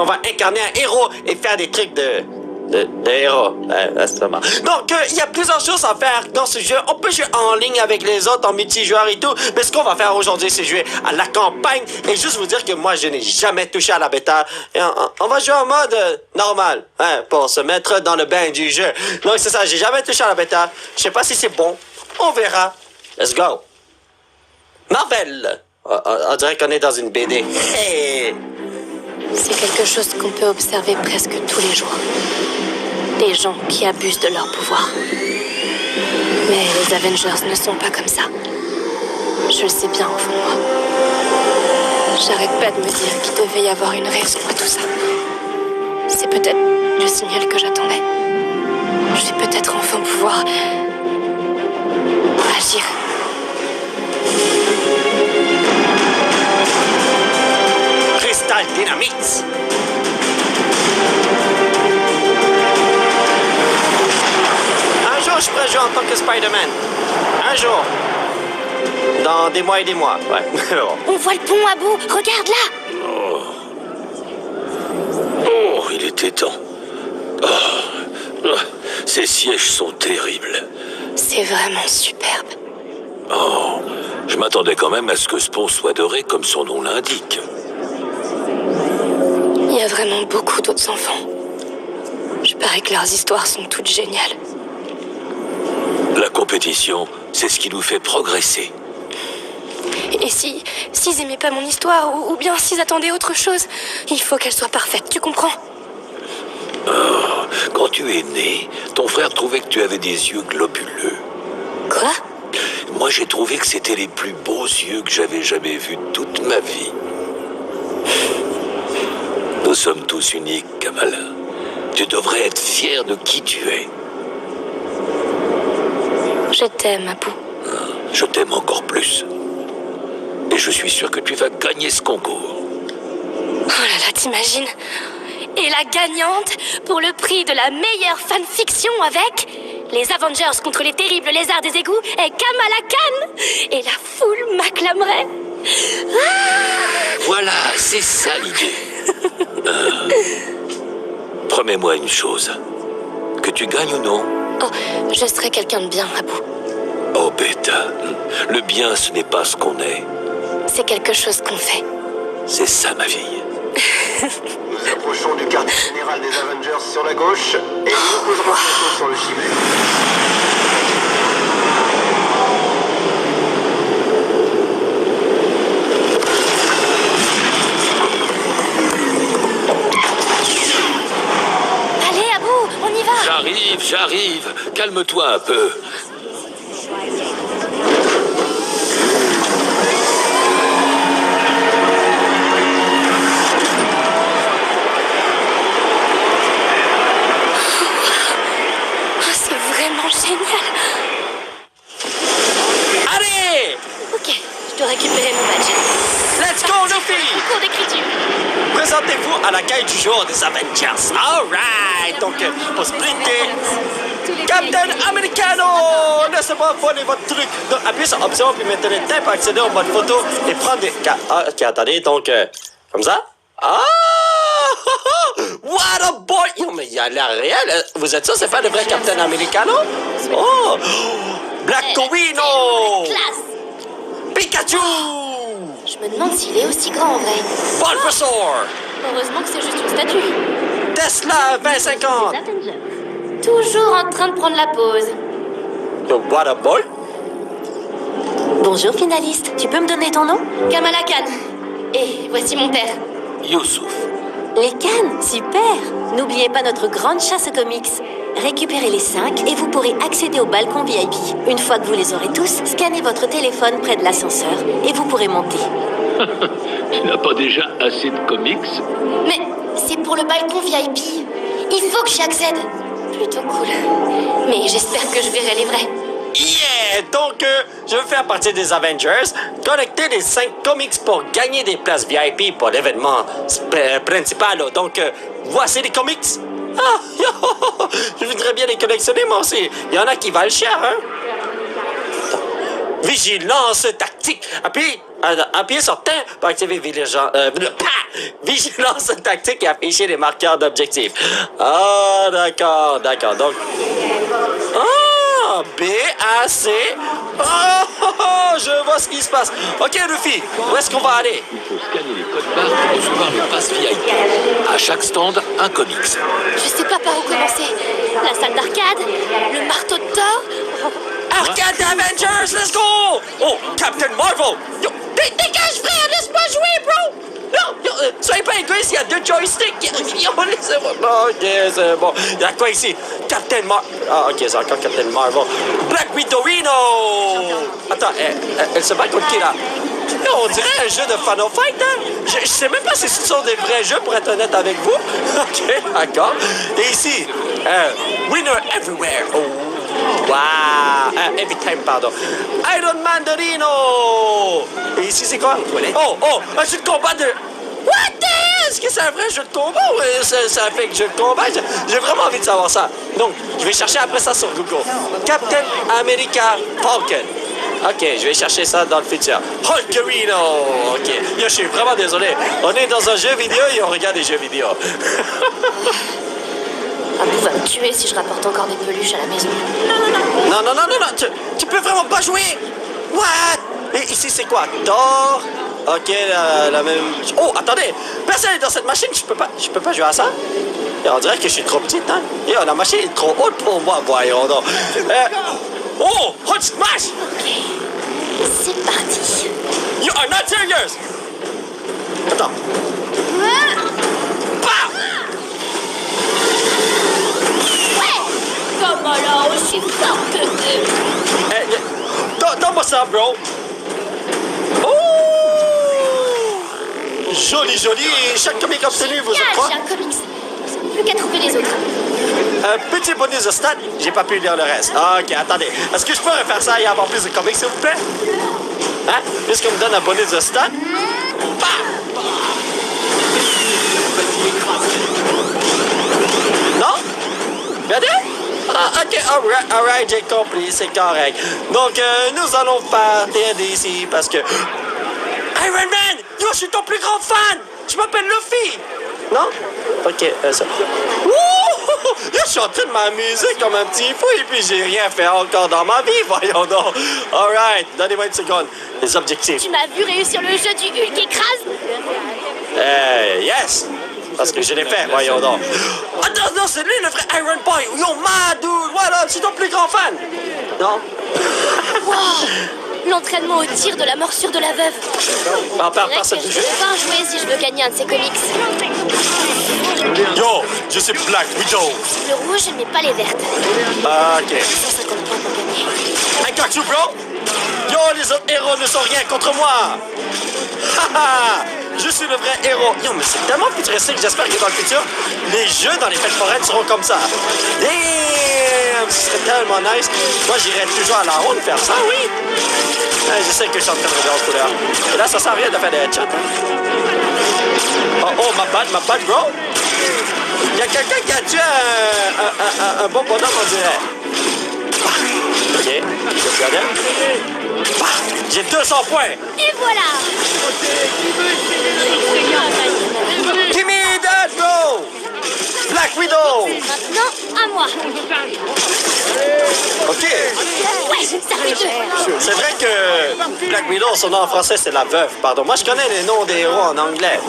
On va incarner un héros et faire des trucs de héros. Donc, il y a plusieurs choses à faire dans ce jeu. On peut jouer en ligne avec les autres, en multijoueur et tout. Mais ce qu'on va faire aujourd'hui, c'est jouer à la campagne. Et juste vous dire que moi, je n'ai jamais touché à la bêta. Et on va jouer en mode normal, hein, pour se mettre dans le bain du jeu. Donc, c'est ça, j'ai jamais touché à la bêta. Je sais pas si c'est bon. On verra. Let's go. Marvel. On dirait qu'on est dans une BD. Hey. C'est quelque chose qu'on peut observer presque tous les jours. Des gens qui abusent de leur pouvoir. Mais les Avengers ne sont pas comme ça. Je le sais bien au fond de moi. J'arrête pas de me dire qu'il devait y avoir une raison à tout ça. C'est peut-être le signal que j'attendais. Je vais peut-être enfin pouvoir agir. Crystal Dynamite. Un jour, je pourrais jouer en tant que Spider-Man. Un jour. Dans des mois et des mois, ouais. On voit le pont à bout. Regarde là. Oh, il était temps. Ces sièges sont terribles. C'est vraiment superbe. Oh, je m'attendais quand même à ce que ce pont soit doré comme son nom l'indique. Il y a vraiment beaucoup d'autres enfants. Je parie que leurs histoires sont toutes géniales. La compétition, c'est ce qui nous fait progresser. Et s'ils aimaient pas mon histoire, ou bien s'ils attendaient autre chose, il faut qu'elle soit parfaite, tu comprends? Quand tu es né, ton frère trouvait que tu avais des yeux globuleux. Quoi? Moi, j'ai trouvé que c'était les plus beaux yeux que j'avais jamais vus de toute ma vie. Nous sommes tous uniques, Kamala. Tu devrais être fier de qui tu es. Je t'aime, Abu. Je t'aime encore plus. Et je suis sûr que tu vas gagner ce concours. Oh là là, t'imagines? Et la gagnante pour le prix de la meilleure fanfiction avec les Avengers contre les terribles lézards des égouts est Kamala Khan. Et la foule m'acclamerait. Voilà, c'est ça l'idée. Promets-moi une chose. Que tu gagnes ou non. Oh, je serai quelqu'un de bien, Abu. Oh, Beta. Le bien, ce n'est pas ce qu'on est. C'est quelque chose qu'on fait. C'est ça, ma fille. Nous approchons du quartier général des Avengers sur la gauche et nous poserons bientôt sur le chimère. Allez, Abu, on y va. J'arrive. Calme-toi un peu. Génial. Allez! Ok, je dois récupérer mon badge. Let's go, nos filles! Cours d'écriture. Présentez-vous à la quête du jour des Avengers. Alright! Donc, pour sprinter, Captain Americano! Laissez pas voler votre truc. Donc, appuyez sur Option puis mettez le temps pour accéder au mode photo et prendre des... ok, attendez, donc, comme ça? Ah! What a boy! Non, mais il a l'air réel. Vous êtes sûr, c'est pas le vrai Captain Americano? Oh! Black Torino! Classe. Pikachu! Je me demande s'il est aussi grand en vrai. Bulbasaur! Heureusement que c'est juste une statue. Tesla 2050! Toujours en train de prendre la pause. What a boy! Bonjour finaliste, tu peux me donner ton nom? Kamala Khan. Et voici mon père. Youssouf. Les cannes, super! N'oubliez pas notre grande chasse aux comics. Récupérez les 5 et vous pourrez accéder au balcon VIP. Une fois que vous les aurez tous, scannez votre téléphone près de l'ascenseur et vous pourrez monter. Tu n'as pas déjà assez de comics? Mais c'est pour le balcon VIP. Il faut que j'y accède. Plutôt cool. Mais j'espère que je verrai les vrais. Yeah! Donc, je vais faire partie des Avengers, collecter les 5 comics pour gagner des places VIP pour l'événement principal. Donc, voici les comics. Ah! Je voudrais bien les collectionner, moi aussi. Il y en a qui valent cher, hein? Vigilance tactique. Appuyez sur T pour activer vigilance tactique et afficher les marqueurs d'objectif. Ah, d'accord. Donc... Ah, B, A, C. Oh, je vois ce qui se passe. OK, Luffy, où est-ce qu'on va aller? Il faut scanner les codes barres pour recevoir le pass VIP. À chaque stand, un comics. Je sais pas par où commencer. La salle d'arcade, le marteau de Thor. Arcade Avengers, let's go! Oh, Captain Marvel! Yo, dégage, frère, laisse-moi jouer, bro! Non, soyez pas égoïste, il y a 2 joysticks. OK, c'est bon. Il y a quoi ici? Captain Marvel. Ah, OK, c'est encore Captain Marvel. Black Widowino! Attends, elle se bat contre qui, là? On dirait un jeu de Final Fight, hein? Je sais même pas si ce sont des vrais jeux, pour être honnête avec vous. OK, d'accord. Et ici, Winner Everywhere. Oh. Wow! Every time, pardon. Iron Mandarino! Et ici, c'est quoi? Oh! Un jeu de combat de... What the hell? Est-ce que c'est un vrai jeu de combat ou c'est un fake jeu de combat? J'ai vraiment envie de savoir ça. Donc, je vais chercher après ça sur Google. Captain America Falcon. OK, je vais chercher ça dans le futur. Hulkerino! OK. Yo, je suis vraiment désolé. On est dans un jeu vidéo et on regarde des jeux vidéo. Abou va me tuer si je rapporte encore des peluches à la maison. Non. Tu peux vraiment pas jouer? What? Et ici, c'est quoi? Thor? OK, la même... Oh, attendez! Personne n'est dans cette machine. Je peux pas jouer à ça? Et on dirait que je suis trop petite, hein? Et la machine est trop haute pour moi, voyons donc. Oh! Hot Smash! Ok, c'est parti. You are not serious! Attends. Bah! Comment là, aussi fort que... Donne-moi ça, bro! Oh! Joli! Chaque comic obtenu vous J'ai croit? un comics. Plus qu'à trouver les autres. Un petit bonus de stats, j'ai pas pu lire le reste. OK, attendez. Est-ce que je peux refaire ça et avoir plus de comics, s'il vous plaît? Hein? Puisqu'on me donne un bonus de stats. Bah! Non? Regardez? Ah, OK, alright, j'ai compris, c'est correct. Donc, nous allons partir d'ici parce que... Iron Man! Yo, je suis ton plus grand fan! Je m'appelle Luffy! Non? OK, ça... Wouh! Là, je suis en train de m'amuser comme un petit fou et puis j'ai rien fait encore dans ma vie, voyons donc. Alright, donnez-moi une seconde. Les objectifs. Tu m'as vu réussir le jeu du Hulk écrase? Yes! Parce que je l'ai fait, voyons donc. Attends, non, c'est lui le vrai Iron Boy. Yo, mad dude, voilà, c'est ton plus grand fan. Non? Wow! L'entraînement au tir de la morsure de la veuve. Personne Je ne vais pas en jouer si je veux gagner un de ces comics. Yo, je suis Black Widow. Le rouge, mais pas les vertes. OK. 150 points pour gagner. I got you, bro. Yo, les autres héros ne sont rien contre moi. Haha, je suis le vrai héros. Yo, mais c'est tellement futuristique. J'espère que dans le futur, les jeux dans les fêtes foraines seront comme ça. Damn, ce serait tellement nice. Moi, j'irais toujours à la ronde faire ça, oui. Je sais que je suis en train de regarder en couleur. Et là, ça sert à rien de faire des headshots. Oh, ma bad, bro. Il y a quelqu'un qui a tué un bon bonhomme, on dirait. OK, je regarde. J'ai 200 points. Et voilà! Give me that, bro! Black Widow! Maintenant, à moi. OK. Ouais, ça fait 2. C'est vrai que Black Widow, son nom en français, c'est la veuve. Pardon, moi, je connais les noms des héros en anglais.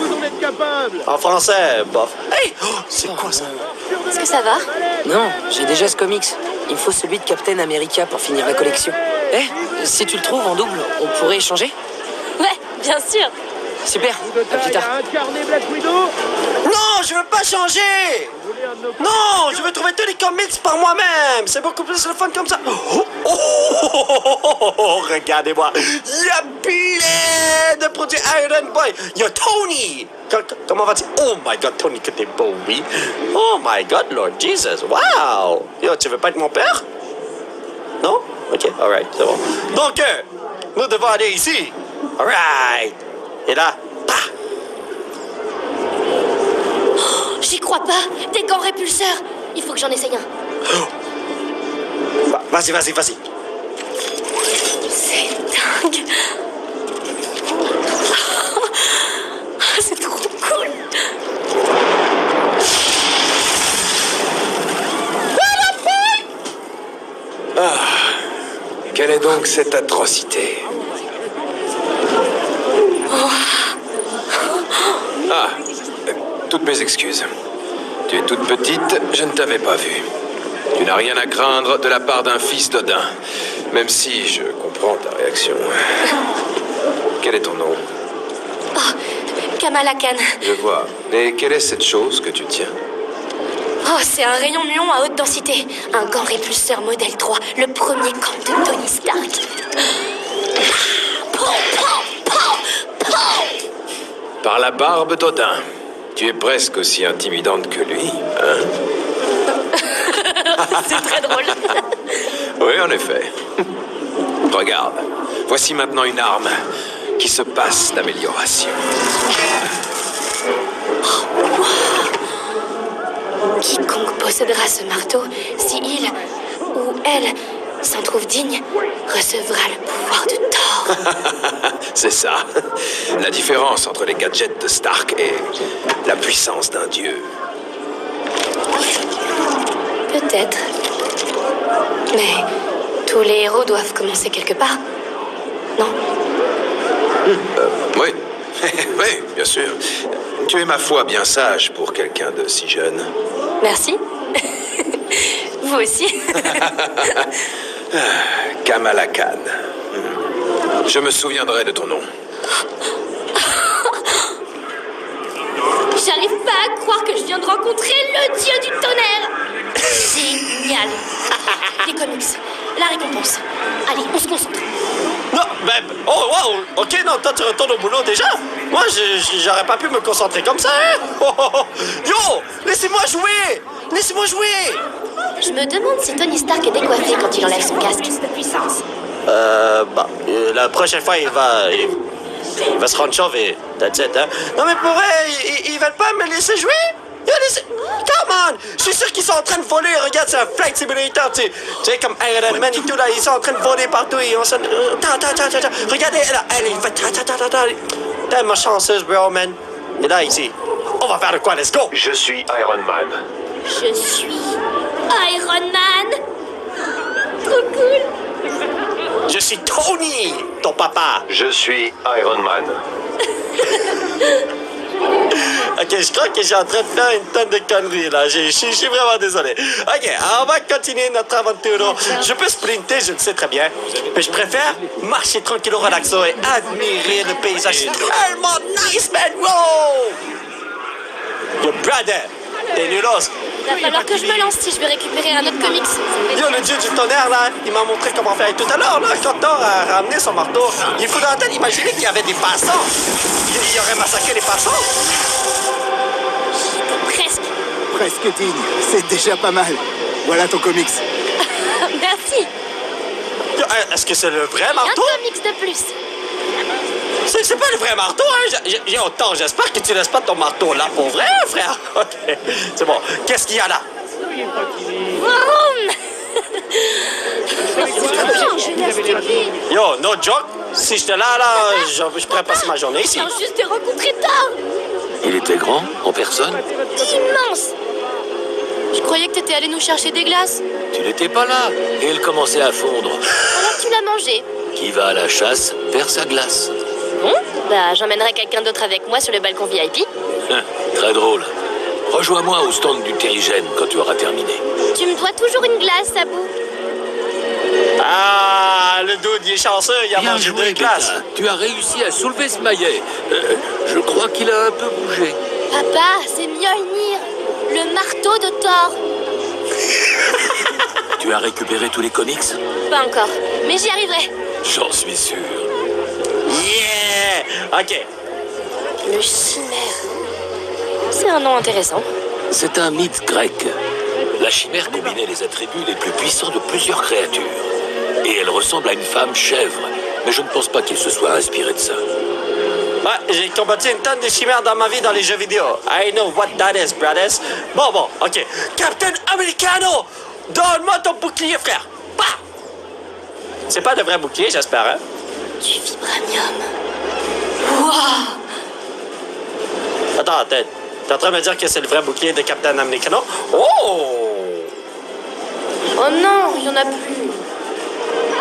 En français, bof. Hey! Oh, c'est quoi ça? Est-ce que ça va? Non, j'ai déjà ce comics. Il me faut celui de Captain America pour finir la collection. Si tu le trouves en double, on pourrait échanger? Ouais, bien sûr. Super, à plus tard. Non, je veux pas changer! Non, je veux trouver tous les comics par moi-même. C'est beaucoup plus le fun comme ça. Oh, regardez-moi. Il y a plein de produits Iron Boy. Il y a Tony. Comment va-t-il? Oh my God, Tony, que t'es beau, oui. Oh my God, Lord Jesus. Wow. Yo, tu veux pas être mon père? Non? OK, alright, c'est bon. Donc, nous devons aller ici. Alright. Et là, J'y crois pas. Des gants répulseurs. Il faut que j'en essaye un. Vas-y. C'est dingue. C'est trop cool. Quelle est donc cette atrocité? Ah, toutes mes excuses. Tu es toute petite, je ne t'avais pas vue. Tu n'as rien à craindre de la part d'un fils d'Odin, même si je comprends ta réaction. Quel est ton nom? Kamala Khan. Je vois. Et quelle est cette chose que tu tiens? Oh, c'est un rayon muon à haute densité. Un gant répulseur modèle 3. Le premier camp de Tony Stark. Par la barbe d'Odin. Tu es presque aussi intimidante que lui, hein? C'est très drôle. Oui, en effet. Regarde, voici maintenant une arme qui se passe d'amélioration. Quiconque possédera ce marteau, si il ou elle s'en trouve digne, recevra le pouvoir de Thor. C'est ça. La différence entre les gadgets de Stark et la puissance d'un dieu. Peut-être. Mais tous les héros doivent commencer quelque part. Non? Oui. Oui, bien sûr. Tu es, ma foi, bien sage pour quelqu'un de si jeune. Merci. Vous aussi. Kamala Khan. Je me souviendrai de ton nom. J'arrive pas à croire que je viens de rencontrer le dieu du tonnerre. Génial. Les comics, la récompense. Allez, on se concentre. Non, ben, oh, wow, ok, non, toi, tu retournes au boulot déjà? Moi, j'aurais pas pu me concentrer comme ça, hein? Oh, oh, oh. Yo, laissez-moi jouer! Laissez-moi jouer! Je me demande si Tony Stark est décoiffé quand il enlève son casque. La prochaine fois, il va se rendre chauve et that's it, hein? Non, mais pour vrai, ils veulent pas me laisser jouer? Yo, come on! Je suis sûr qu'ils sont en train de voler. Regarde, c'est un flight simulator, tu sais, comme Iron Man et tout, là, ils sont en train de voler partout et on s'en... Regardez, elle il fait tellement chanceuse, bro, man. Et là, ici, on va faire de quoi? Let's go! Je suis Iron Man. Je suis Iron Man. Trop cool. Je suis Tony, ton papa. Je suis Iron Man. Ok, je crois que j'ai en train de faire une tonne de conneries, là. Je suis vraiment désolé. Ok, alors on va continuer notre aventure. Je peux sprinter, je le sais très bien. Mais je préfère marcher tranquille au relaxo et admirer le paysage. C'est tellement nice, man! Wow! Yo, brother, t'es nulos. Il va falloir que je me lance si je veux récupérer un autre comics. Yo, le dieu du tonnerre, là, il m'a montré comment faire tout à l'heure, là, quand Thor a ramené son marteau. Il faudrait en tête imaginer qu'il y avait des passants. Il aurait massacré les passants. Presque. Presque digne, c'est déjà pas mal. Voilà ton comics. Merci. Yo, est-ce que c'est le vrai Un marteau? comics de plus. C'est pas le vrai marteau, hein? Yo, Thor, j'espère que tu laisses pas ton marteau là pour vrai, frère. Ok, c'est bon. Qu'est-ce qu'il y a là? Vroom. Yo, no joke. Si j'étais là, je pourrais passer ma journée ici. Je viens juste de rencontrer Thor. Il était grand, en personne? Immense. Je croyais que t'étais allé nous chercher des glaces. Tu n'étais pas là, et elle commençait à fondre. Alors tu l'as mangé. Qui va à la chasse perd sa glace. Bon, bah j'emmènerai quelqu'un d'autre avec moi sur le balcon VIP. Très drôle. Rejoins-moi au stand du terrigène quand tu auras terminé. Tu me dois toujours une glace, Sabou. Ah, le dude, il est chanceux, il a Bien mangé joué, deux glaces. Beta. Tu as réussi à soulever ce maillet. Je crois qu'il a un peu bougé. Papa, c'est Mjolnir, le marteau de Thor. Tu as récupéré tous les comics? Pas encore, mais j'y arriverai. J'en suis sûr. Yeah! Ok. Le chimère. C'est un nom intéressant. C'est un mythe grec. La chimère combinait les attributs les plus puissants de plusieurs créatures. Et elle ressemble à une femme chèvre. Mais je ne pense pas qu'il se soit inspiré de ça. Ouais, j'ai combattu une tonne de chimères dans ma vie dans les jeux vidéo. I know what that is, brothers. Bon, ok. Captain Americano! Donne-moi ton bouclier, frère! Bah! C'est pas de vrai bouclier, j'espère, hein? Du vibranium. Waouh! Attends, t'es en train de me dire que c'est le vrai bouclier de Captain America? Oh! Oh non, il y en a plus.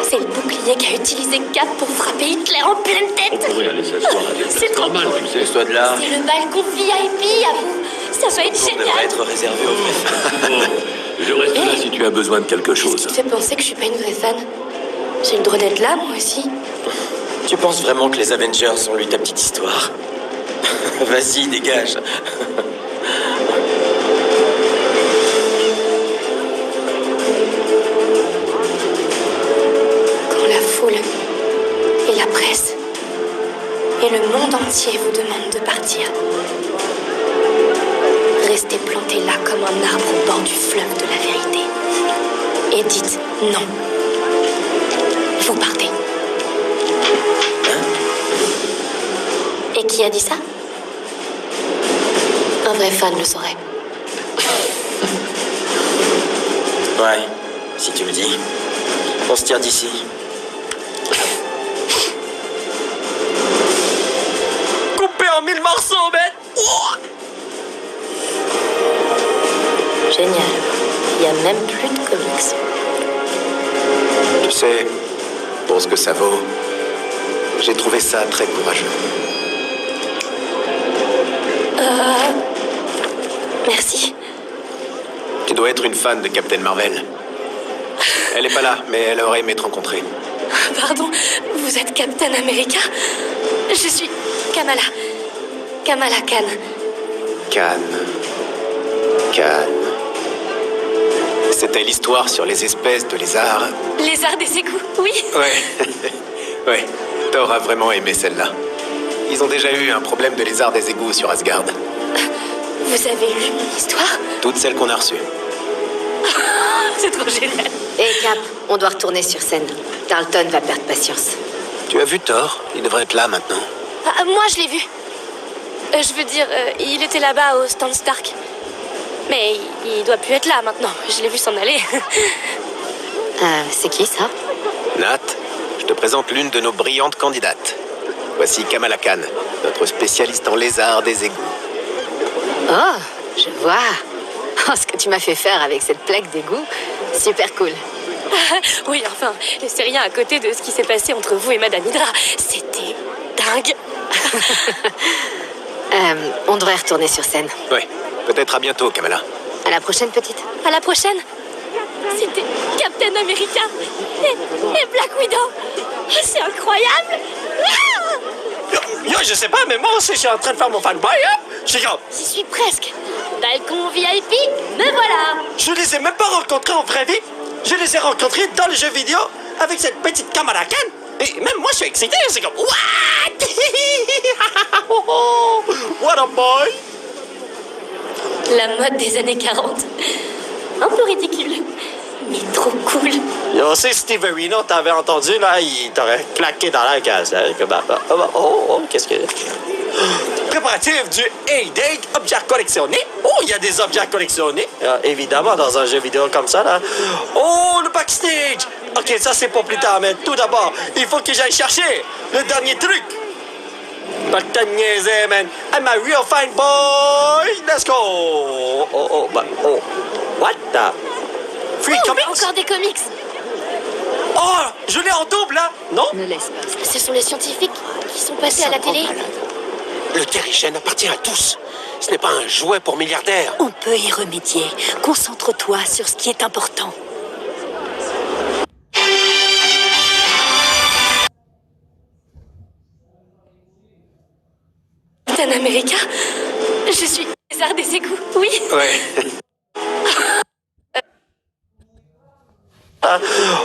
C'est le bouclier qu'a utilisé Cap pour frapper Hitler en pleine tête. C'est trop normal, cool. tu sais. Toi de là. C'est le balcon VIP à vous. Ça va être devrait génial. être réservé aux vrais fans. Je reste là si tu as besoin de quelque Qu'est-ce qui chose. te fait penser que je suis pas une vraie fan? J'ai le droit d'être là, moi aussi. Tu penses vraiment que les Avengers ont lu ta petite histoire? Vas-y, dégage. Quand la foule et la presse et le monde entier vous demandent de partir, restez plantés là comme un arbre au bord du fleuve de la vérité. Et dites non. Vous partez. Et qui a dit ça? Un vrai fan le saurait. Ouais, si tu le dis. On se tire d'ici. Coupé en 1000 morceaux, man! Oh! Génial. Il n'y a même plus de comics. Tu sais, pour ce que ça vaut, j'ai trouvé ça très courageux. Merci. Tu dois être une fan de Captain Marvel. Elle est pas là, mais elle aurait aimé te rencontrer. Pardon, vous êtes Captain America? Je suis Kamala. Kamala Khan. Khan. C'était l'histoire sur les espèces de lézards. Lézard des égouts, oui. Ouais. Ouais. Thor a vraiment aimé celle-là. Ils ont déjà eu un problème de lézards des égouts sur Asgard. Vous avez lu mon histoire? Toutes celles qu'on a reçues. C'est trop génial. Hé Cap, on doit retourner sur scène. Tarleton va perdre patience. Tu as vu Thor? Il devrait être là maintenant. Ah, moi, je l'ai vu. Je veux dire, il était là-bas au stand Stark. Mais il doit plus être là maintenant. Je l'ai vu s'en aller. C'est qui ça? Nat, je te présente l'une de nos brillantes candidates. Voici Kamala Khan, notre spécialiste en lézards des égouts. Oh, je vois. Oh, ce que tu m'as fait faire avec cette plaque d'égout, super cool. Oui, enfin, c'est rien à côté de ce qui s'est passé entre vous et Madame Hydra. C'était dingue. On devrait retourner sur scène. Ouais, peut-être à bientôt, Kamala. À la prochaine, petite. À la prochaine. C'était Captain America et Black Widow. Oh, c'est incroyable. Yo, je sais pas, mais moi aussi, je suis en train de faire mon fanboy, hein? Je suis comme, J'y suis presque. Balcon VIP, me voilà. je les ai même pas rencontrés en vraie vie. Je les ai rencontrés dans le jeu vidéo avec cette petite Kamala Khan. Et même moi, je suis excité. C'est comme, what? What a boy! La mode des années 40. Un peu ridicule, mais trop cool. Yo, c'est Steve Arino, t'avais entendu, là, il t'aurait claqué dans la case. Hein, comme, qu'est-ce que... Préparatif du A-Date, objet collectionné. Oh, il y a des objets à collectionner. Évidemment, dans un jeu vidéo comme ça, là. Oh, le backstage. OK, ça, c'est pour plus tard, mais tout d'abord, il faut que j'aille chercher le dernier truc. Pas que t'as niaisé, man. I'm a real fine boy. Let's go. What the... Free comics? Encore des comics. Oh, je l'ai en double, là. Non? Ne laisse pas. Ce sont les scientifiques qui sont passés à la télé. Le terrigène appartient à tous. Ce n'est pas un jouet pour milliardaires. On peut y remédier. Concentre-toi sur ce qui est important. Captain America, je suis lézard des égouts, oui. Ouais.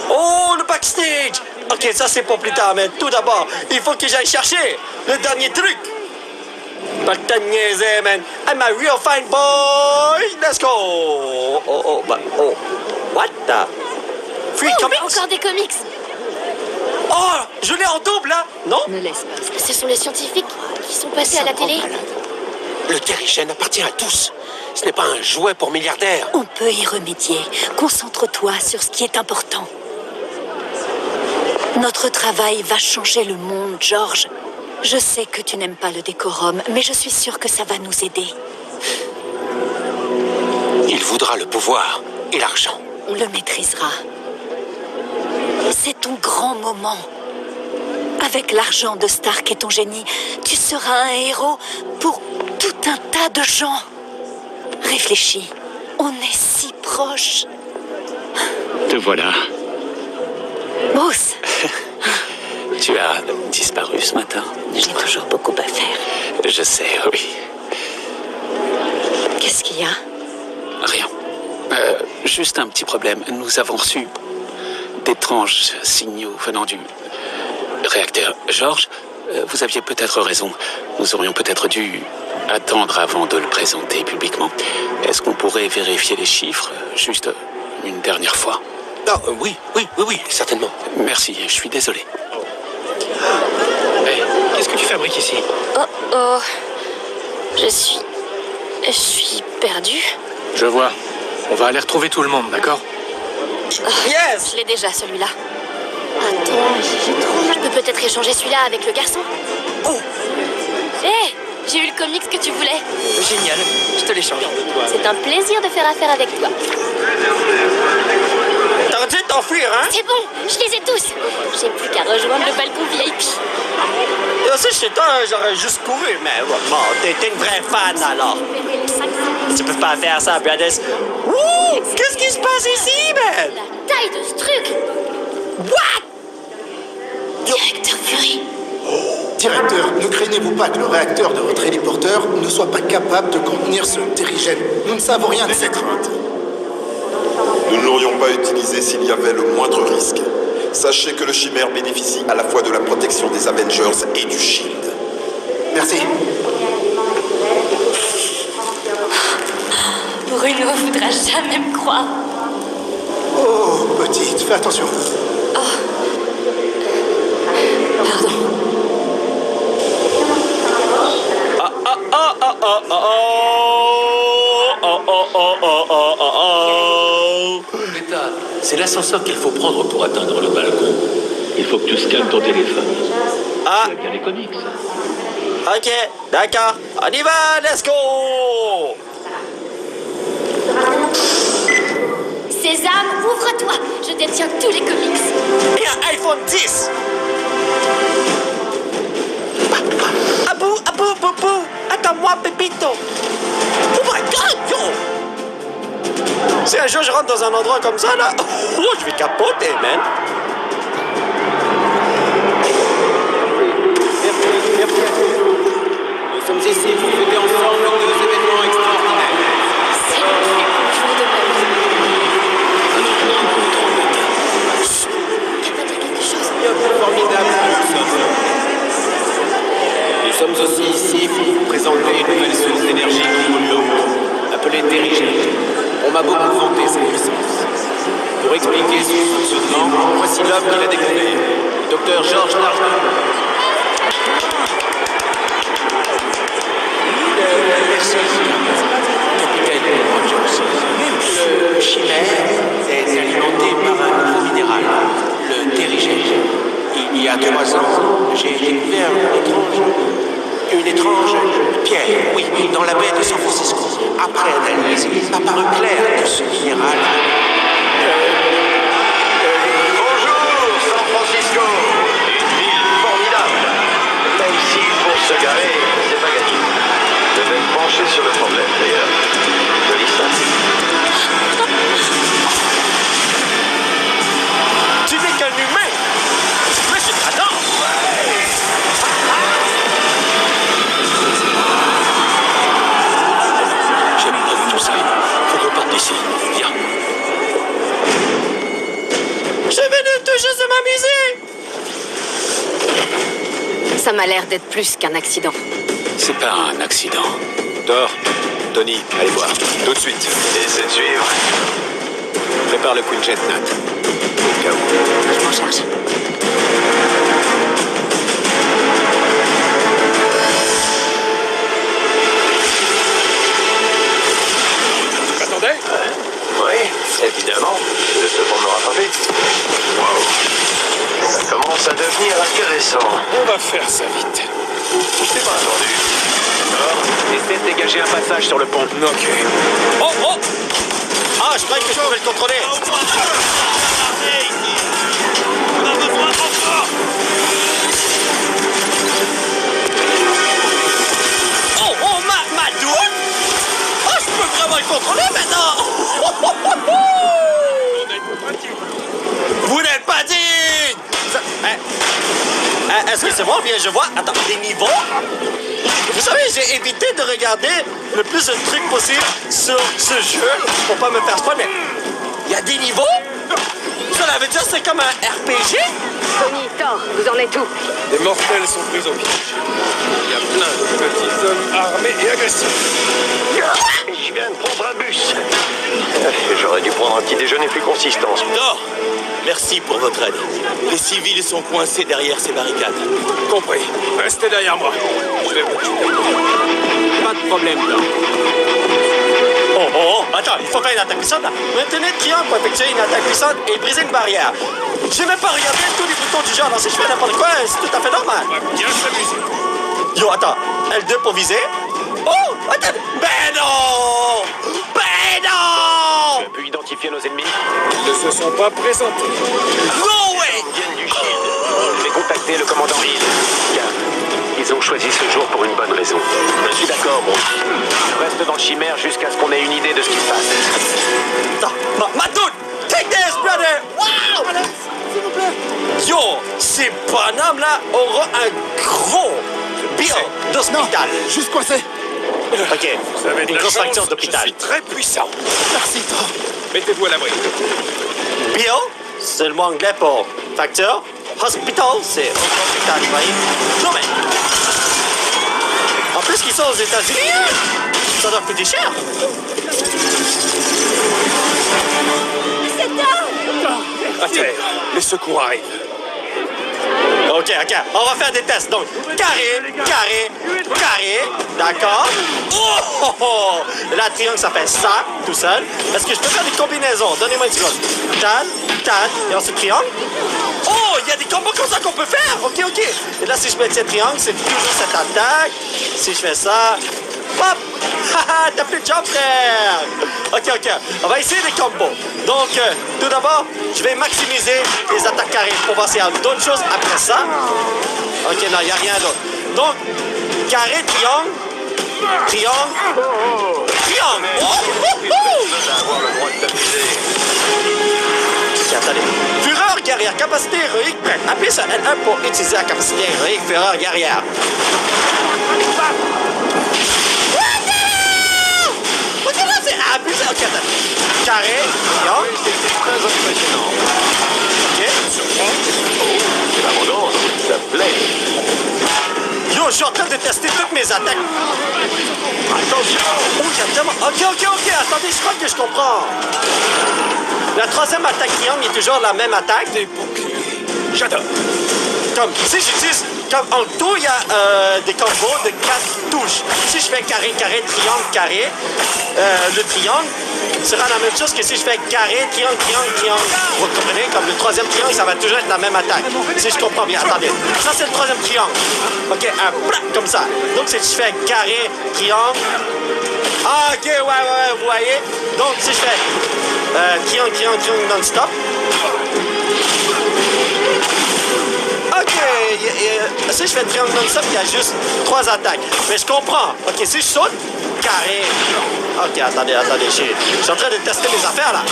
Oh, le backstage. OK, ça, c'est pour plus tard, mais tout d'abord, il faut que j'aille chercher le dernier truc. Pas que t'as niaisé, man. I'm a real fine boy. Let's go. What the... Free comics? Encore des comics. Oh, je l'ai en double, là. Non? Ne laisse pas. Ce sont les scientifiques qui sont passés à la télé. Le terrigène appartient à tous. Ce n'est pas un jouet pour milliardaires. On peut y remédier. Concentre-toi sur ce qui est important. Notre travail va changer le monde, George. Je sais que tu n'aimes pas le décorum, mais je suis sûre que ça va nous aider. Il voudra le pouvoir et l'argent. On le maîtrisera. C'est ton grand moment. Avec l'argent de Stark et ton génie, tu seras un héros pour tout un tas de gens. Réfléchis, on est si proches. Te voilà. Bruce, Tu as disparu ce matin. j'ai toujours beaucoup à faire. Je sais, oui. Qu'est-ce qu'il y a? Rien. Juste un petit problème. Nous avons reçu d'étranges signaux venant du réacteur. George, vous aviez peut-être raison. Nous aurions peut-être dû attendre avant de le présenter publiquement. Est-ce qu'on pourrait vérifier les chiffres juste une dernière fois? Ah, oui, certainement. Merci, je suis désolé. Hey, qu'est-ce que tu fabriques ici? Oh. Je suis perdue. Je vois. On va aller retrouver tout le monde, d'accord? Yes! Je l'ai déjà, celui-là. Attends, je peux peut-être échanger celui-là avec le garçon. Oh, Hé, j'ai eu le comics que tu voulais. génial. Je te l'échange. C'est un plaisir de faire affaire avec toi. T'aurais dû t'enfuir, hein? C'est bon, je les ai tous. J'ai plus qu'à rejoindre le balcon VIP. Et aussi, chez toi, j'aurais juste couru, mais bon, t'es une vraie fan, alors. Tu peux pas faire ça, Bradis. Ouh! Qu'est-ce qui se passe ici, man? La taille de ce truc. What? Directeur Fury. Directeur, ne craignez-vous pas que le réacteur de votre héliporteur ne soit pas capable de contenir ce terrigène? Nous ne savons rien de cette crainte. Nous ne l'aurions pas utilisé s'il y avait le moindre risque. Sachez que le Chimère bénéficie à la fois de la protection des Avengers et du Shield. Merci. Bruno voudra jamais me croire. Oh, petite, fais attention. Pardon. C'est l'ascenseur qu'il faut prendre pour atteindre le balcon. Il faut que tu scannes ton téléphone. Ah, Tu as bien les comics. ok, d'accord. On y va, let's go! Sésame, ouvre-toi. Je détiens tous les comics. Et un iPhone 10! Abou, boubou! Attends-moi, Pépito! Oh my god, yo! Si un jour je rentre dans un endroit comme ça, là, oh, je vais capoter, man! Nous sommes ici pour fêter ensemble deux événements extraordinaires. C'est le plus beau jour de ma vie. Tu peux dire quelque chose? Formidable nous sommes aussi ici pour vous présenter une nouvelle source d'énergie qui coule l'eau, appelée Terrigène. On m'a beaucoup vanté sa puissance. Pour expliquer son fonctionnement, voici l'homme qui l'a découvert, le docteur George Larson. Merci, capitaine Rogers. Le Chimère est alimenté par un nouveau minéral, le Terrigène. Il y a 3 ans, j'ai découvert une étrange pierre, oui, dans la baie de San Francisco. Après analyse, il m'a paru clair que ce minéral... Bonjour, San Francisco. Une ville formidable. Mais ici, pour se garer, c'est pas gagné. Je vais me pencher sur le problème, d'ailleurs. Joli ça. Tu n'es qu'un humain! Mais je t'adore! J'aime pas du tout ça. Faut qu'on parte d'ici. Viens. Je vais tout juste de m'amuser! Ça m'a l'air d'être plus qu'un accident. C'est pas un accident. Thor, Tony, allez voir, tout de suite. Essayez de suivre. Prépare le Quinjet, Nat. Au cas où. Je m'en charge. Attendez. Oui, évidemment. Je vais cependant me rattraper. Wow. Ça commence. devenir intéressant. On va faire ça vite. Je t'ai pas entendu. Essaie de dégager un passage sur le pont. Ok. Oh, oh! Ah, je croyais que je pouvais le contrôler. On a besoin encore. Oh, oh, ma douille! Oh, je peux vraiment le contrôler maintenant! Vous n'êtes pas digne! Est-ce que c'est moi ou bien je vois? Attends, des niveaux? Vous savez, j'ai évité de regarder le plus de trucs possible sur ce jeu pour pas me faire spoil, mais il y a des niveaux? Cela veut dire que c'est comme un RPG? Tony, Thor, vous en êtes où? Les mortels sont pris au piège. Il y a plein de petits hommes armés et agressifs. Je viens de prendre un bus. J'aurais dû prendre un petit déjeuner plus consistant. Thor, merci pour votre aide. Les civils sont coincés derrière ces barricades. Compris. Restez derrière moi. Je vais vous tuer. Pas de problème, Thor. Oh, oh, oh, attends, il faut faire une attaque puissante là. Maintenez le triangle pour effectuer une attaque puissante et briser une barrière. J'ai même pas regardé tous les boutons du genre, alors si je fais n'importe quoi, c'est tout à fait normal. On va bien s'amuser. Yo, attends, L2 pour viser. Oh, attends, ben non! Ben non! Tu peux identifier nos ennemis? Ils ne se sont pas présentés. No way! Ils viennent du Shield. Je vais contacter le commandant Hill. Car ils ont choisi ce jour pour une bonne raison. Je suis d'accord, bon. Je reste dans le chimère jusqu'à ce qu'on ait une idée de ce qui se passe. Attends, ma dude! Take this, brother! Wow! S'il vous plaît. Yo, ces bonhommes-là auront un gros bill d'hôpital. Juste coincé. Ok, Vous avez de une la grosse chance, facture je d'hôpital. suis très puissant. Merci, Thor. Mettez-vous à l'abri. Bill, c'est le mot anglais pour facture. Hospital, c'est hôpital, vous voyez? Non, mais... En plus qu'ils sont aux États-Unis, ça doit coûter cher. À terre. Les secours arrivent. Ok, on va faire des tests. Donc, carré, d'accord. Oh, oh, oh. Là, triangle, ça fait ça, tout seul. Est-ce que je peux faire des combinaisons? Donnez-moi une seconde. Tad, et ensuite triangle. Oh, il y a des combos comme ça qu'on peut faire. Ok. Et là, si je mets triangle, c'est toujours cette attaque. Si je fais ça, hop. Haha, t'as plus de jump, frère. Ok. On va essayer des combos. Donc, tout d'abord, je vais maximiser les attaques carrées pour voir s'il y a d'autres choses après ça. Ok, non, il n'y a rien d'autre. Donc, carré, triangle. Oh, Ok, attendez. Fureur guerrière, capacité héroïque prête. Appuyez sur L1 pour utiliser la capacité héroïque Fureur guerrière. Ok, là, c'est abusé. Ok, attends. Carré, triangle. C'était très impressionnant. Ok. C'est l'abondance, ça me plaît. Yo, je suis en train de tester toutes mes attaques. Attention. Oh, il y a tellement... Ok. Attendez, je crois que je comprends. La troisième attaque triangle est toujours la même attaque. Des boucliers. J'adore. Comme, si j'utilise... Comme en tout, il y a des combos de 4 touches. Si je fais carré, triangle, carré, le triangle sera la même chose que si je fais carré, triangle. Vous comprenez? Comme le troisième triangle, ça va toujours être la même attaque. Si je comprends bien. Attendez. Ça, c'est le troisième triangle. OK, un plat comme ça. Donc, si je fais carré, triangle... Ah, OK, ouais, vous voyez? Donc, si je fais triangle non-stop... OK, si je fais triangle non-stop, il y a juste 3 attaques. Mais je comprends. OK, si je saute, carré. OK, attendez, je suis en train de tester mes affaires, là.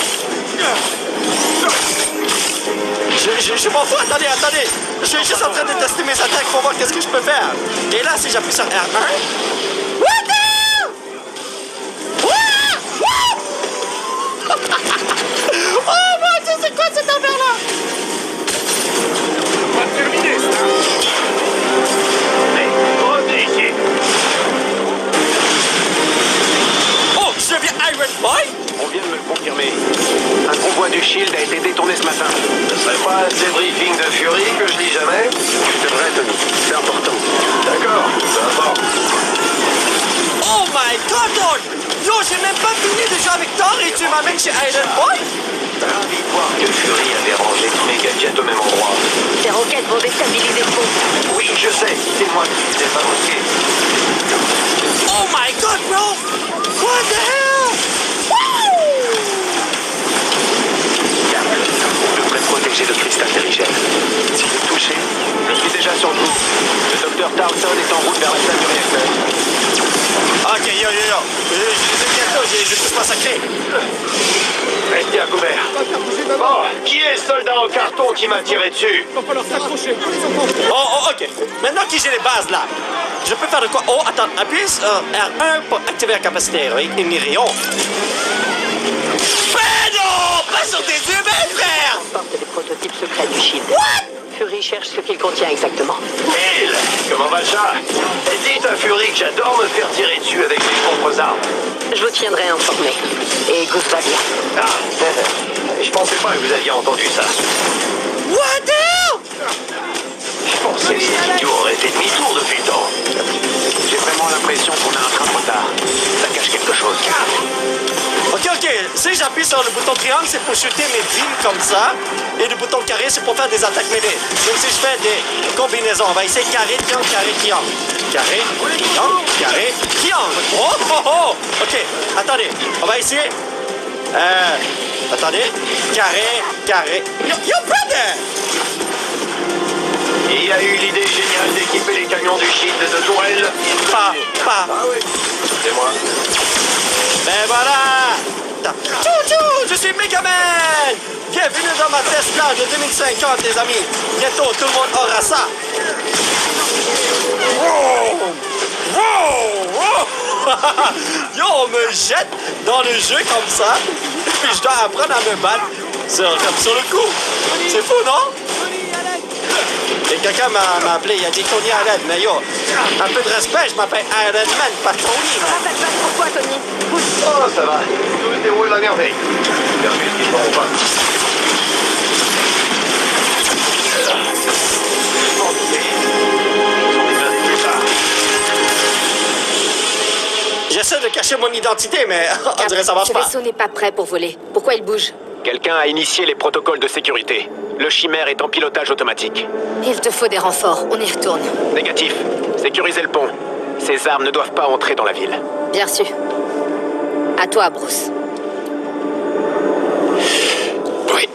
Je m'en fous, attendez. Je suis juste en train de tester mes attaques pour voir qu'est-ce que je peux faire. Et là, si j'appuie sur R1... What the... Oh mon Dieu, c'est quoi cette affaire-là? On va terminer ça. Mais, revenez ici. Oh, je deviens Iron Boy? On vient de me le confirmer. Un convoi du Shield a été détourné ce matin. Ce serait pas un débriefing de Fury que je lis jamais? C'est vrai, Tony. C'est important. D'accord, peu importe. Oh my god, Lord! Yo, j'ai même pas fini de jouer avec Thor et tu m'amènes chez Iron Boy? Ravi de voir que Fury avait rangé tous les gadgets au même endroit. Ces roquettes vont déstabiliser le pont. Oui, je sais, c'est moi qui les ai fabriquées. Oh my god, bro! What the hell? Je devrais protéger le cristal terrigène. S'il est touché, je suis déjà sur le coup. Le docteur Tarleton est en route vers la salle du réacteur. Ok, yo. J'ai tout massacré. Restez à couvert. Bon, qui est le soldat en carton qui m'a tiré dessus? Oh, ok. Maintenant que j'ai les bases là, je peux faire de quoi? Oh, attends, appuie sur R1 pour activer la capacité héroïque et Mirion. Mais non! Pas sur tes yeux, mes frères! Porte des prototypes secrets du Shield. Fury cherche ce qu'il contient exactement. Bill, comment va le chat? Dites à Fury que j'adore me faire tirer dessus avec mes propres armes. Je vous tiendrai informé. Et Goose va bien. Ah, je pensais pas que vous aviez entendu ça. What the hell? Je pensais que ces idiots auraient fait demi-tour depuis le temps. J'ai vraiment l'impression qu'on a un train trop tard. Ça cache quelque chose. Ok. Si j'appuie sur le bouton triangle, c'est pour shooter mes deals comme ça. Et le bouton carré, c'est pour faire des attaques mêlées. Donc si je fais des combinaisons, on va essayer carré, triangle, carré, triangle. Carré, triangle, carré, triangle. Oh! Ok, attendez. On va essayer. Attendez. Carré. Yo, brother! Il a eu l'idée géniale d'équiper les camions du Shield de tourelles. Pas. Ah oui, c'est moi. Ben voilà! Tchou, je suis Megaman! Bienvenue dans ma Tesla de 2050, les amis! Bientôt, tout le monde aura ça! Wow! Yo, on me jette dans le jeu comme ça, puis je dois apprendre à me battre sur le coup. C'est fou, non? Et quelqu'un m'a appelé, il a dit Tony Allen, mais yo, un peu de respect, je m'appelle Iron Man, pas Tony, man. Ça se passe pourquoi, Tony? Oh, ça va. Tout se déroule à merveille. Permis qu'ils ne pas. J'essaie de cacher mon identité, mais on dirait que ça marche Ce pas. vaisseau n'est pas prêt pour voler. Pourquoi il bouge? Quelqu'un a initié les protocoles de sécurité. Le chimère est en pilotage automatique. Il te faut des renforts. On y retourne. Négatif. Sécurisez le pont. Ces armes ne doivent pas entrer dans la ville. Bien sûr. À toi, Bruce. Oui.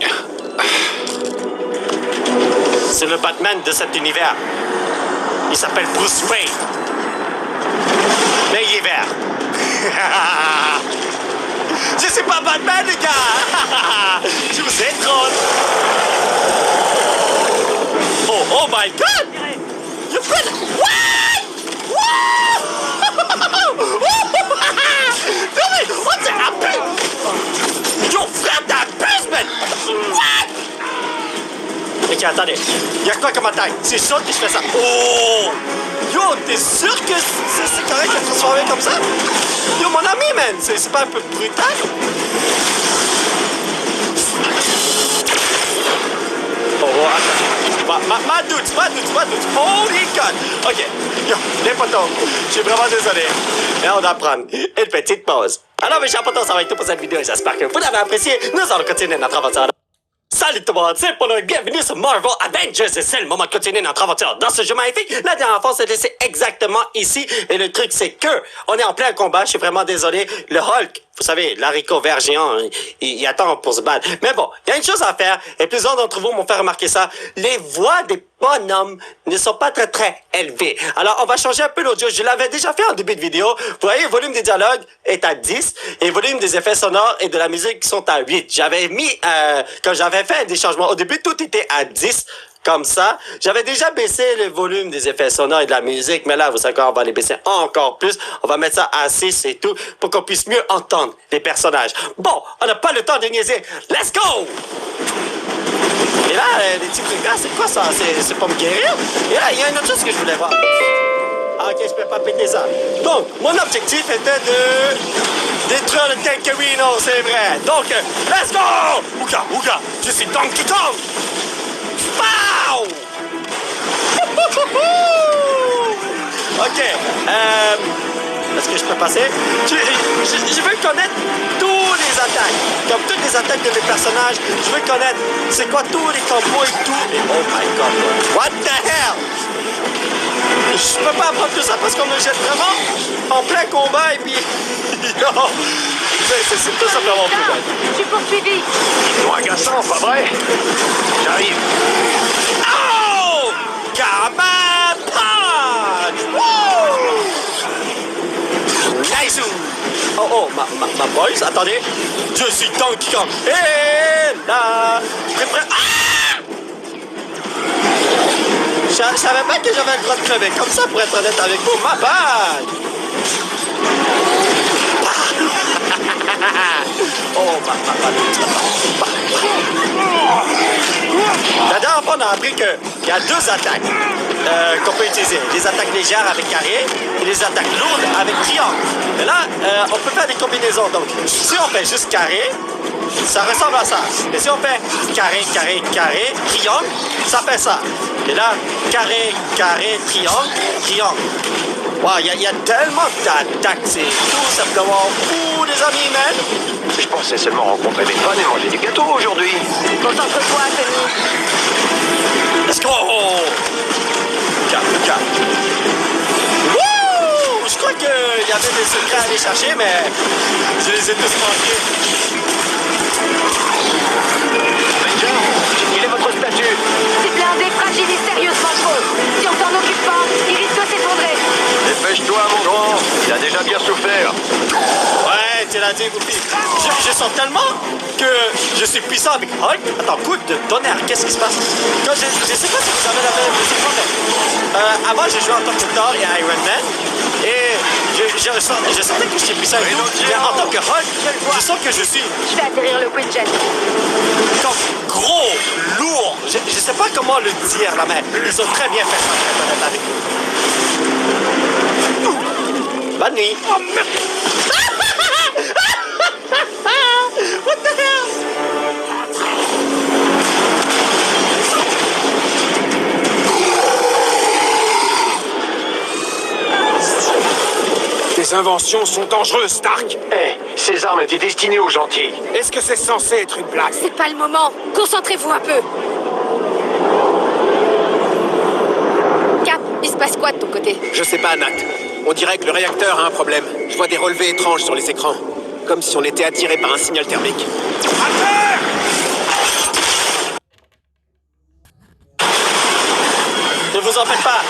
C'est le Batman de cet univers. Il s'appelle Bruce Wayne. Mais il est vert. Je suis pas Batman, les gars. Je vous ai drôle. Oh my God. You put... What? Non mais, what the hell? Yo, frère, t'abuses, man. What? Ok, attendez. Y'a quoi comme attaque? C'est sûr que je fais ça. Oh! Yo, t'es sûr que c'est correct de transformer comme ça? Yo, mon ami, man! C'est pas un peu brutal? Oh, attends. Ma doute. Holy God! Ok. Yo, les potos, je suis vraiment désolé. Mais on doit prendre une petite pause. Alors, mes chers potos, ça va être tout pour cette vidéo. J'espère que vous l'avez apprécié. Nous allons continuer notre aventure. Salut tout le monde, c'est Polo et bienvenue sur Marvel Avengers et c'est le moment de continuer notre aventure dans ce jeu magnifique. La dernière fois, on s'est laissé exactement ici et le truc, c'est que on est en plein combat, je suis vraiment désolé. Le Hulk, vous savez, l'haricot vert géant, il attend pour se battre. Mais bon, il y a une chose à faire et plusieurs d'entre vous m'ont fait remarquer ça. Les voix des bonhommes ne sont pas très élevées. Alors, on va changer un peu l'audio. Je l'avais déjà fait en début de vidéo. Vous voyez, le volume des dialogues est à 10 et le volume des effets sonores et de la musique sont à 8. J'avais mis, quand j'avais fait des changements, au début, tout était à 10. Comme ça, j'avais déjà baissé le volume des effets sonores et de la musique, mais là, vous savez quoi, on va les baisser encore plus. On va mettre ça à 6 et tout, pour qu'on puisse mieux entendre les personnages. Bon, on n'a pas le temps de niaiser. Let's go! Et là, les petits trucs là, c'est quoi ça? C'est pour me guérir? Et là, il y a une autre chose que je voulais voir. Ah, ok, je peux pas péter ça. Donc, mon objectif était de détruire le Tankerino, c'est vrai. Donc, let's go! Ouga, je suis Donkey Kong! Pow! Ok, est-ce que je peux passer? Je veux connaître tous les attaques. Comme toutes les attaques de mes personnages. Je veux connaître c'est quoi tous les combos et tout. Et oh my god, what the hell? Je peux pas apprendre tout ça parce qu'on me jette vraiment en plein combat et puis... c'est tout simplement plus bête. Je suis poursuivi. Ils sont agaçants, pas vrai? J'arrive. Oh! Gamma Punch! Woo! Nice! Oh, ma boys, attendez. Je suis Donkey Kong. Et là... Prêt. Ah! Je savais pas que j'avais le droit de crever comme ça pour être honnête avec vous. Ma bad! Oh, la dernière fois, on a appris qu'il y a deux attaques qu'on peut utiliser. Les attaques légères avec carré et les attaques lourdes avec triangle. Mais là, on peut faire des combinaisons. Donc, si on fait juste carré, ça ressemble à ça. Et si on fait carré, triangle, ça fait ça. Et là, carré, triangle. Wow, il y a tellement d'attaques, c'est tout simplement fou, les amis, man! Je pensais seulement rencontrer mes fans et manger du gâteau aujourd'hui. Concentre-toi, Tony. Let's go! Calme. Wouh! Je crois qu'il y avait des secrets à aller chercher, mais je les ai tous manqués. Quel est votre statut? Ces blindés fragilisent sérieusement le pont. Si on s'en occupe pas, il risque de s'effondrer. Dépêche-toi, mon grand. Il a déjà bien souffert. Ouais, tu l'as dit, Goofy. Je sens tellement que je suis puissant avec Hulk. Attends, coup de tonnerre, qu'est-ce qui se passe? Je sais pas si vous avez la même impression, mais avant, j'ai joué en tant que Thor et Iron Man. Et je sentais que j'étais puissant et tout. Mais en tant que Hulk, je sens que je suis... Je vais atterrir le Quinjet. Comme gros, lourd. Je sais pas comment le dire, là, mais ils ont très bien fait ça, très honnête avec nous. Bonne nuit. Oh, merde. What the hell? Tes inventions sont dangereuses, Stark. Ces armes étaient destinées aux gentils. Est-ce que c'est censé être une blague? C'est pas le moment. Concentrez-vous un peu. Cap, il se passe quoi de ton côté? Je sais pas, Nat. On dirait que le réacteur a un problème. Je vois des relevés étranges sur les écrans. Comme si on était attiré par un signal thermique. Ne vous en faites pas.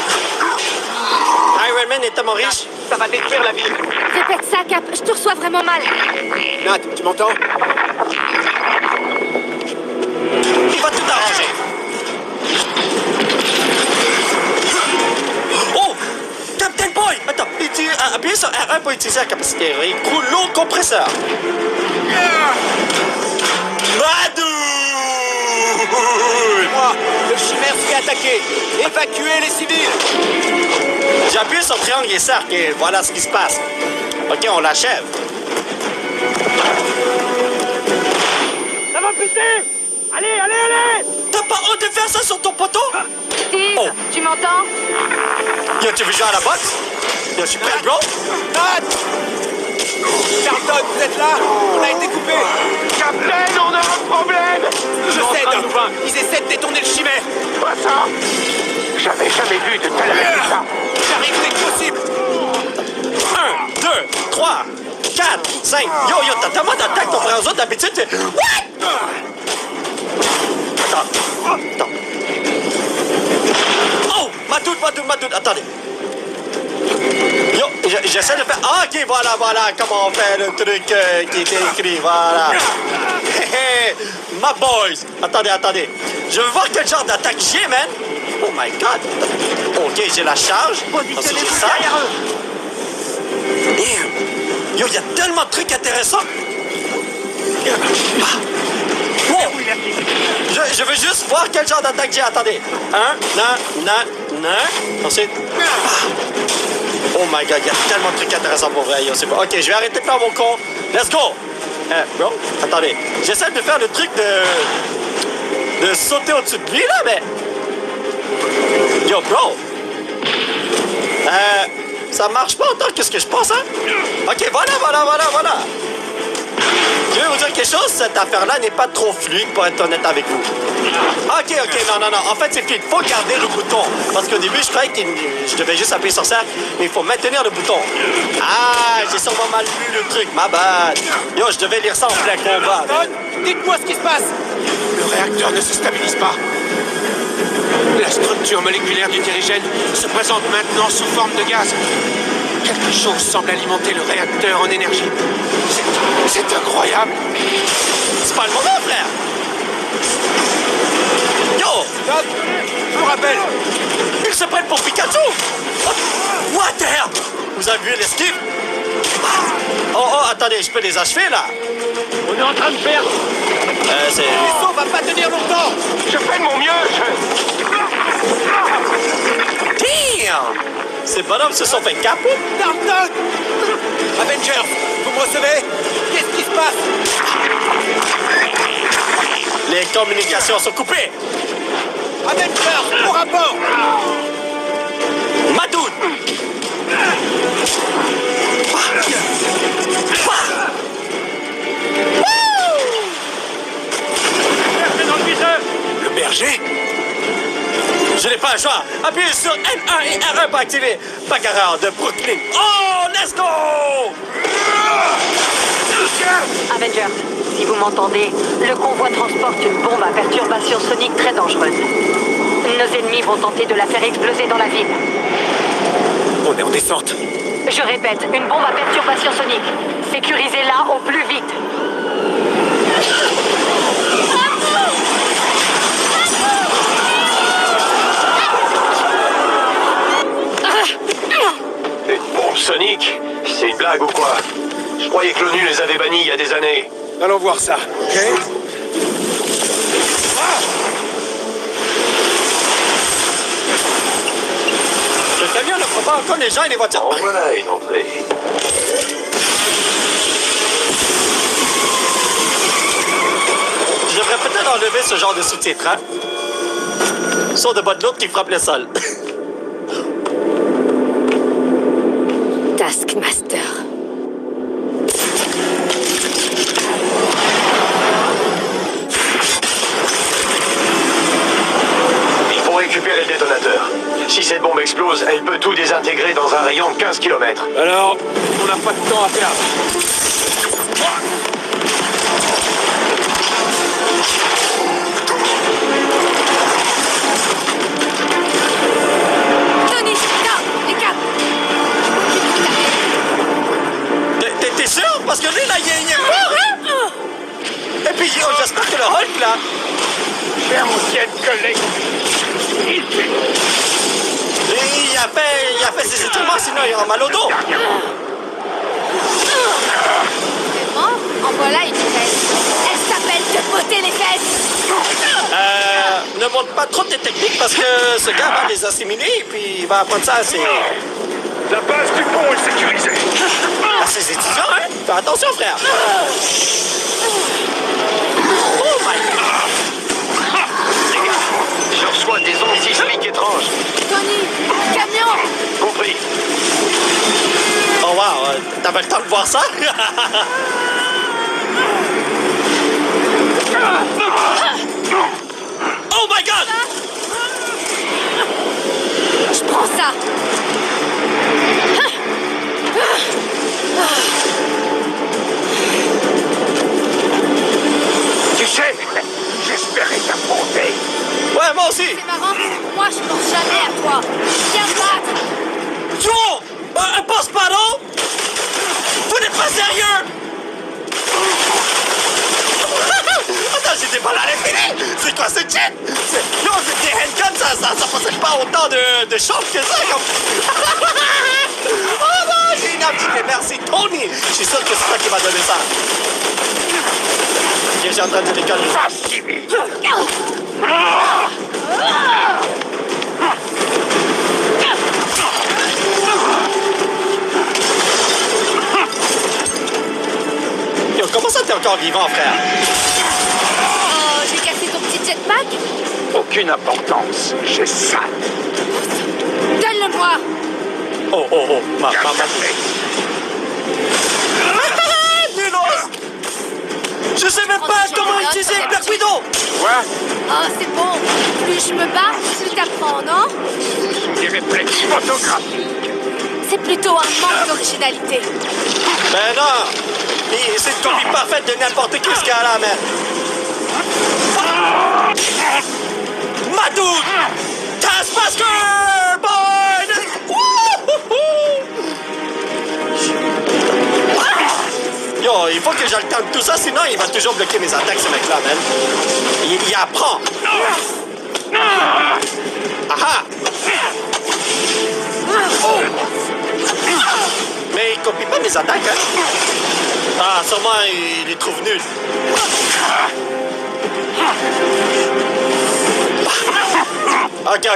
Iron Man est tellement riche. Ça va détruire la ville. Répète ça, Cap. Je te reçois vraiment mal. Nat, tu m'entends? Il va tout arranger. Oh! Captain Boy! Attends, appuyez sur R1 pour utiliser la capacité. Rouleau compresseur. Madou! Moi, le chimère se fait attaquer. Évacuez les civils. J'appuie sur triangle et cercle et voilà ce qui se passe. Ok, on l'achève. Ça va péter! Allez! T'as pas honte de faire ça sur ton poteau? Steve, Oh. tu m'entends? Yo, tu veux jouer à la boxe? Yo, je suis prêt, bro. Nat! Carlton, vous êtes là? On a été coupé. Captain, on a un problème! Je sais, Doc. Ils essaient de détourner le chimère. Pas ça! J'avais jamais vu de telle ça. J'arrive dès que possible. 1, 2, 3, 4, 5. Yo, t'as tellement d'attaques comparé aux autres d'habitude. What? Attends. Oh, ma doute. Attendez. Yo, j'essaie de faire... Ah, ok, voilà, comment on fait le truc qui était écrit, voilà. My boys. Attendez. Je veux voir quel genre d'attaque j'ai, man. Oh my god. Ok, j'ai la charge. Ensuite, j'ai ça. Damn. Yo, il y a tellement de trucs intéressants. Wow. Je veux juste voir quel genre d'attaque j'ai. Attendez. Ensuite. Oh my god, il y a tellement de trucs intéressants pour vrai. Yo, c'est bon. Ok, je vais arrêter de faire mon con. Let's go. Bro, attendez. J'essaie de faire le truc de sauter au-dessus de lui, là, mais... Yo, bro. Ça marche pas autant que ce que je pense, hein? Ok, voilà. Je vais vous dire quelque chose, cette affaire-là n'est pas trop fluide, pour être honnête avec vous. Ok, non. En fait, c'est fluide. Faut garder le bouton. Parce qu'au début, je croyais que je devais juste appuyer sur ça, mais il faut maintenir le bouton. Ah, j'ai sûrement mal lu le truc, ma bad. Yo, je devais lire ça en plein combat. Dites-moi ce qui se passe. Le réacteur ne se stabilise pas. La structure moléculaire du dirigène se présente maintenant sous forme de gaz. Quelque chose semble alimenter le réacteur en énergie. C'est incroyable. C'est pas le moment, frère. Yo! Doc, je vous rappelle. Ils se prennent pour Pikachu! What the hell? Vous avez vu l'esquive? Oh, attendez, je peux les achever, là? On est en train de perdre. C'est... Le vaisseau va pas tenir longtemps. Je fais de mon mieux. Damn! Ces bonhommes se sont fait capoter. Doc! Avengers, vous me recevez? Qu'est-ce qui se passe? Les communications sont coupées. Avengers, au rapport. Madoun! Dans le viseur. Le berger? Je n'ai pas le choix. Appuyez sur N1 et R1 pour activer Bagarre de Brooklyn. Oh, let's go! Avenger, si vous m'entendez, le convoi transporte une bombe à perturbation sonique très dangereuse. Nos ennemis vont tenter de la faire exploser dans la ville. On est en descente. Je répète, une bombe à perturbation sonique. Sécurisez-la au plus vite. Une bombe sonique? C'est une blague ou quoi? Je croyais que l'ONU les avait bannis il y a des années. Allons voir ça, ok? Le camion ne prend pas encore les gens et les voitures. En voilà une entrée. Je devrais peut-être enlever ce genre de sous-titres, hein? Sur de bonnes notes qui frappent le sol. Taskmaster. Il faut récupérer le détonateur. Si cette bombe explose, elle peut tout désintégrer dans un rayon de 15 km. Alors, on n'a pas de temps à perdre. Tony, là, les câbles. T'es sûr? Parce que lui, là, il est mort, hein? Et puis, j'espère que le Hulk, là... J'ai mon ciel collègue. Il a fait ses étirements, sinon il aura mal au dos. C'est bon, en voilà une fesse. Elle s'appelle te botter les fesses. Ne montre pas trop tes techniques parce que ce gars va les assimiler et puis il va apprendre ça à ses... La base du pont est sécurisée. à ses étudiants, hein? Fais attention, frère. Oh my God! Je reçois des ondes sismiques étranges. Tony, camion. Compris. Oh wow, t'avais le temps de voir ça? Oh my God! Je prends ça. Tu sais, j'espérais t'affronter. Ouais, moi aussi. C'est marrant, moi je pense jamais à toi. Viens te battre. Joe! Un passe-parole? Vous n'êtes pas sérieux? Attends, j'étais pas là à l'infini! C'est quoi ce shit? Yo, c'est des handguns, ça possède pas autant de chocs que ça, comme... Oh non, j'ai une petite merci, Tony! Je suis sûr que c'est toi qui m'a donné ça. Ok, j'ai en train de décoller. Yo, comment ça t'es encore vivant, frère? Oh, j'ai cassé ton petit jetpack. Aucune importance, j'ai ça. Donne-le-moi. Oh, ma... Nulos! Je suis utiliser Black Widow! Quoi? Oh, c'est bon. Plus je me bats, plus t'apprends, non? Des réflexes photographiques. C'est plutôt un manque d'originalité. Ben non! C'est une copie parfaite de n'importe qui ce gars-là, man! Madoud! Taskmaster! Boy! Yo, il faut que j'alterne tout ça, sinon il va toujours bloquer mes attaques, ce mec-là, man. Il apprend. Aha! Oh! Mais il copie pas mes attaques, hein? Ah, sûrement il les trouve nuls. Ok.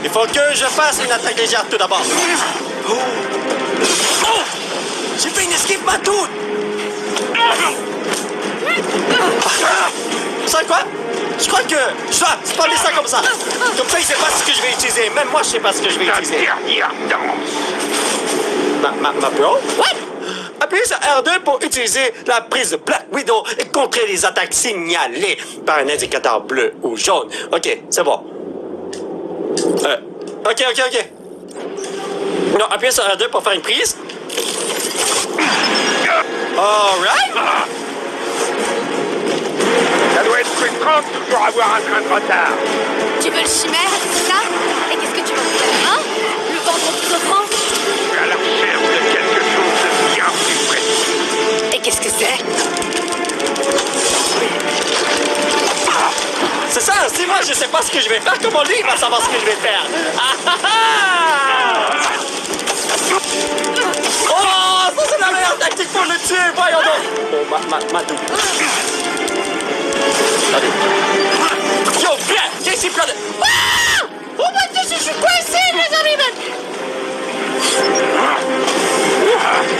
Il faut que je fasse une attaque légère tout d'abord. Oh! J'ai fait une esquive Madoud! Vous savez quoi? Je crois que je dois spammer ça comme ça. Comme ça, il sait pas ce que je vais utiliser. Même moi, je sais pas ce que je vais utiliser. Dernière danse. Ma bro? What? Appuyez sur R2 pour utiliser la prise de Black Widow et contrer les attaques signalées par un indicateur bleu ou jaune. Ok, c'est bon. Ok. Non, appuyez sur R2 pour faire une prise. Alright! Ça doit être frustrant de toujours avoir un train de retard. Tu veux le chimère, c'est ça? Et qu'est-ce que tu vas faire, hein? Le vendre au plus offrant? Je suis à la recherche de quelque chose de bien plus précis. Et qu'est-ce que c'est? C'est ça, si moi je sais pas ce que je vais faire, comment lui il va savoir ce que je vais faire? Oh, ça c'est la meilleure tactique pour le tuer, voyons donc! Oh, ma double. Yo, viens! Viens ici, plein de... Ah! Oh my God, je suis coincé, les amis, man!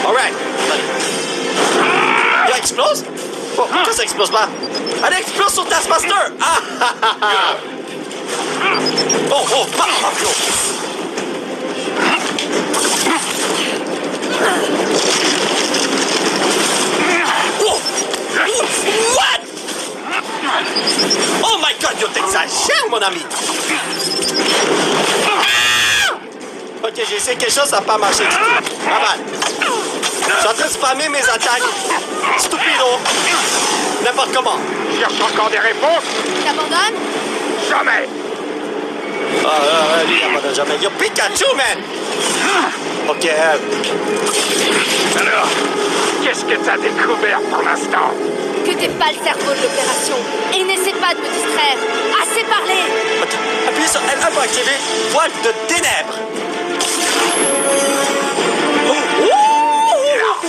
Alright. Yo, explose? Oh, pourquoi ça explose pas? Allez, explose sur Taskmaster! Oh, what? Oh my God, yo, t'exagères, mon ami! Ok, j'ai essayé quelque chose, ça n'a pas marché du tout. Pas mal. Je suis en train de spammer mes attaques. Stupido. N'importe comment. Cherche encore des réponses? T'abandonnes? Jamais. Lui, il abandonne jamais. Yo, Pikachu, man! Ok, Alors, qu'est-ce que t'as découvert pour l'instant? Que t'es pas le cerveau de l'opération. Et n'essaie pas de me distraire. Assez parlé! Appuyez sur L1 pour activer Voile de ténèbres.